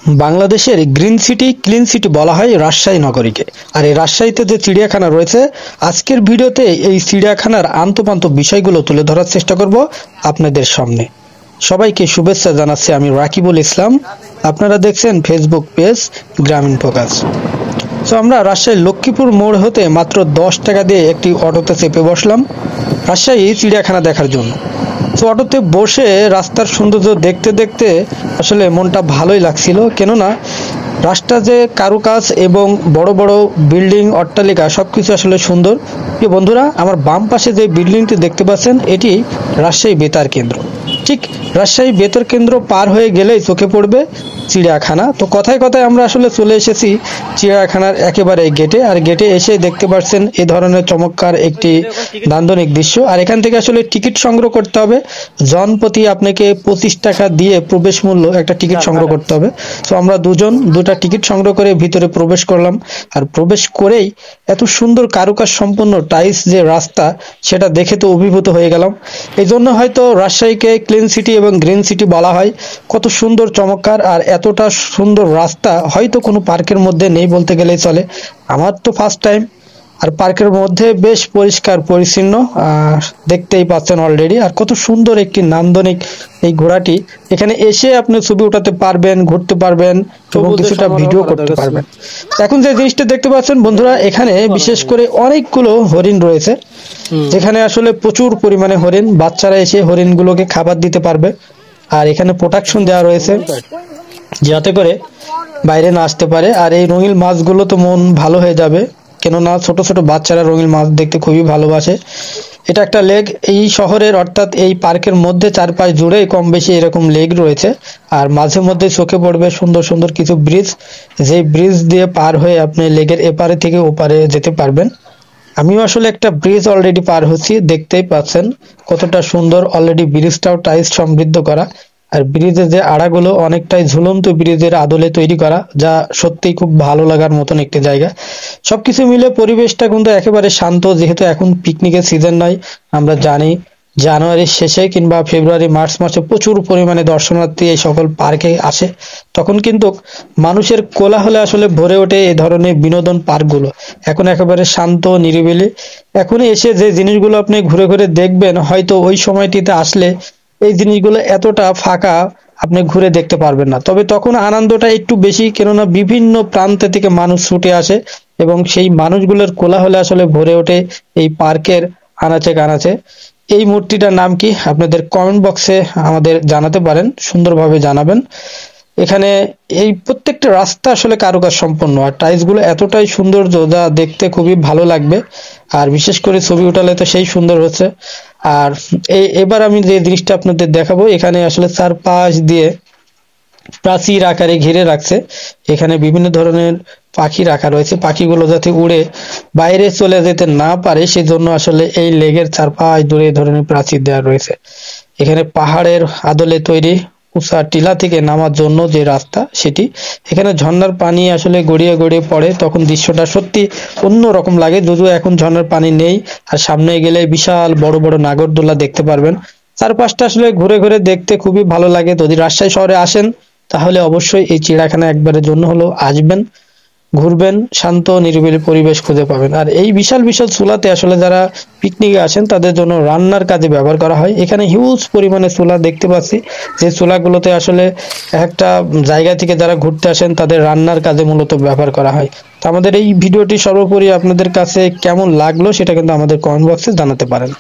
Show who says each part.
Speaker 1: বাংলাদেশের green city clean city বলা হয় রাজশাহী নগরীকে। আর এই রাজশাহীতে যে চিড়িয়াখানা রয়েছে, আজকের ভিডিওতে এই চিড়িয়াখানার আন্তঃপান্ত বিষয়গুলো তুলে ধরার চেষ্টা করব আপনাদের সামনে। সবাইকে শুভেচ্ছা জানাচ্ছি, আমি রাকিবুল ইসলাম। আপনারা দেখছেন ফেসবুক পেজ গ্রামীণ ফোকাস। তো আমরা রাজশাহীর লক্ষ্মীপুর মোড় হতে মাত্র 10 টাকা দিয়ে একটি অটোতে চেপে বসলাম রাজশাহী চিড়িয়াখানা দেখার জন্য। তো অটোতে বসে রাস্তার সৌন্দর্য দেখতে দেখতে আসলে মনটা ভালোই লাগছিল, কেননা রাস্তা যে কারুকাজ এবং বড় বড় বিল্ডিং অট্টালিকা সবকিছু আসলে সুন্দর। প্রিয় বন্ধুরা, আমার বাম পাশে যে বিল্ডিংটি দেখতে পাচ্ছেন, এটি রাজশাহী বেতার কেন্দ্র। ঠিক রাজশাহী বেতার কেন্দ্র পার হয়ে গেলেই চোখে পড়বে চিড়িয়াখানা। তো কথায় কথায় আমরা আসলে চলে এসেছি চিড়িয়াখানার একেবারে গেটে। আর গেটে এসে দেখতে পাচ্ছেন এ ধরনের চমৎকার একটি নান্দনিক দৃশ্য। আর এখান থেকে আসলে টিকিট সংগ্রহ করতে হবে। জনপ্রতি আপনাকে 25 টাকা দিয়ে প্রবেশ মূল্য একটা টিকিট সংগ্রহ করতে হবে। তো আমরা দুটা টিকিট সংগ্রহ করে ভিতরে প্রবেশ করলাম। আর প্রবেশ করেই এত সুন্দর কারুকাজ সম্পন্ন টাইলস যে রাস্তা, সেটা দেখে তো অভিভূত হয়ে গেলাম। এই জন্য হয়তো রাজশাহীকে ক্লিন সিটি এবং গ্রিন সিটি বলা হয়। কত সুন্দর চমৎকার, আর এতটা সুন্দর রাস্তা হয়তো কোনো পার্কের মধ্যে নেই বলতে গেলেই চলে। আমার তো ফার্স্ট টাইম। আর পার্কের মধ্যে বেশ পরিষ্কার পরিচ্ছন্ন, দেখতেই পাচ্ছেন অলরেডি। আর কত সুন্দর একটি নান্দনিক এই ঘোড়াটি। এখানে এসে আপনি ছবি উঠাতে পারবেন, ঘুরতে পারবেন এবং কিছুটা ভিডিও করতে পারবেন। এখন যে জিনিসটা দেখতে পাচ্ছেন বন্ধুরা, এখানে বিশেষ করে অনেকগুলো হরিণ রয়েছে, যেখানে আসলে প্রচুর পরিমাণে হরিণ। বাচ্চারা এসে হরিণগুলোকে খাবার দিতে পারবে। আর এখানে প্রোটেকশন দেওয়া রয়েছে যাতে করে বাইরে না আসতে পারে। আর এই রঙিন মাছগুলো তো মন ভালো হয়ে যাবে, কেননা ছোট ছোট বাচ্চারা রঙিন মাছ দেখতে খুবই ভালোবাসে। এটা একটা লেক এই শহরের, অর্থাৎ এই পার্কের মধ্যে চারপাশ জুড়ে কম বেশি এরকম লেক রয়েছে। আর মাঝে মধ্যে চোখে পড়বে সুন্দর সুন্দর কিছু ব্রিজ, যে ব্রিজ দিয়ে পার হয়ে আপনি লেকের এপারে থেকে ওপারে যেতে পারবেন। আমিও আসলে একটা ব্রিজ অলরেডি পার হচ্ছি, দেখতেই পাচ্ছেন কতটা সুন্দর। অলরেডি ব্রিজটাও টাইলস সমৃদ্ধ করা। আর ব্রিজের যে আড়াগুলো অনেকটাই ঝুলন্ত ব্রিজের আদলে তৈরি করা, যা সত্যিই খুব ভালো লাগার মতন একটি জায়গা। সবকিছু মিলে পরিবেশটা কিন্তু একেবারে শান্ত, যেহেতু এখন পিকনিকের সিজন নয়। আমরা জানি জানুয়ারির শেষে কিংবা ফেব্রুয়ারি মার্চ মাসে প্রচুর পরিমাণে দর্শনার্থী এই সকল পার্কে আসে। তখন কিন্তু মানুষের কোলাহলে আসলে ভরে ওঠে এই ধরনের বিনোদন পার্কগুলো। এখন একেবারে শান্ত নিরিবিলি। এখন এসে যে জিনিসগুলো আপনি ঘুরে ঘুরে দেখবেন, হয়তো ওই সময়টিতে আসলে এই জিনিসগুলো এতটা ফাঁকা আপনি ঘুরে দেখতে পারবেন না। তবে তখন আনন্দটা একটু বেশি, কেননা বিভিন্ন প্রান্ত থেকে মানুষ ছুটে আসে এবং সেই মানুষগুলোর কোলাহলে আসলে ভরে ওঠে এই পার্কের আনাচে কানাচে। এই মূর্তিটার নাম কি আপনাদের কমেন্ট বক্সে আমাদের জানাতে পারেন, সুন্দরভাবে জানাবেন। এখানে এই প্রত্যেকটা রাস্তা আসলে কারুকাজ সম্পন্ন, আর টাইলস গুলো এতটাই সৌন্দর্য যা দেখতে খুবই ভালো লাগবে। আর বিশেষ করে ছবি উঠালে তো সেই সুন্দর হচ্ছে। আর এবার আমি যে জিনিসটা আপনাদের দেখাবো, এখানে আসলে চারপাশ দিয়ে প্রাচীর আকারে ঘিরে রাখছে। এখানে বিভিন্ন ধরনের পাখি রাখা রয়েছে, পাখিগুলো যাতে উড়ে বাইরে চলে যেতে না পারে সেজন্য আসলে এই লেগের চারপাশ জুড়ে এই ধরনের প্রাচীর দেওয়া রয়েছে। এখানে পাহাড়ের আদলে তৈরি উঁচা টিলা থেকে নামার জন্য যে রাস্তা, সেটি। এখানে ঝর্ণার পানি আসলে গড়িয়ে গড়িয়ে পড়ে, তখন দৃশ্যটা সত্যি অন্যরকম লাগে। যদিও এখন ঝর্ণার পানি নেই। আর সামনে গেলে বিশাল বড় বড় নাগরদোলা দেখতে পারবেন। চারপাশটা আসলে ঘুরে ঘুরে দেখতে খুবই ভালো লাগে। যদি রাজশাহী শহরে আসেন তাহলে অবশ্যই এই চিড়িয়াখানা একবারের জন্য হলেও আসবেন, ঘুরবেন, শান্ত নিরিবিলি পরিবেশ খুঁজে পাবেন। আর এই বিশাল বিশাল চুলাতে আসলে যারা পিকনিকে আসেন তাদের জন্য রান্নার কাজে ব্যবহার করা হয়। এখানে হিউজ পরিমাণে চুলা দেখতে পাচ্ছি, যে চুলাগুলোতে আসলে একটা জায়গা থেকে যারা ঘুরতে আসেন তাদের রান্নার কাজে মূলত ব্যবহার করা হয়। তো আমাদের এই ভিডিওটি সর্বোপরি আপনাদের কাছে কেমন লাগলো সেটা কিন্তু আমাদের কমেন্ট বক্সে জানাতে পারেন।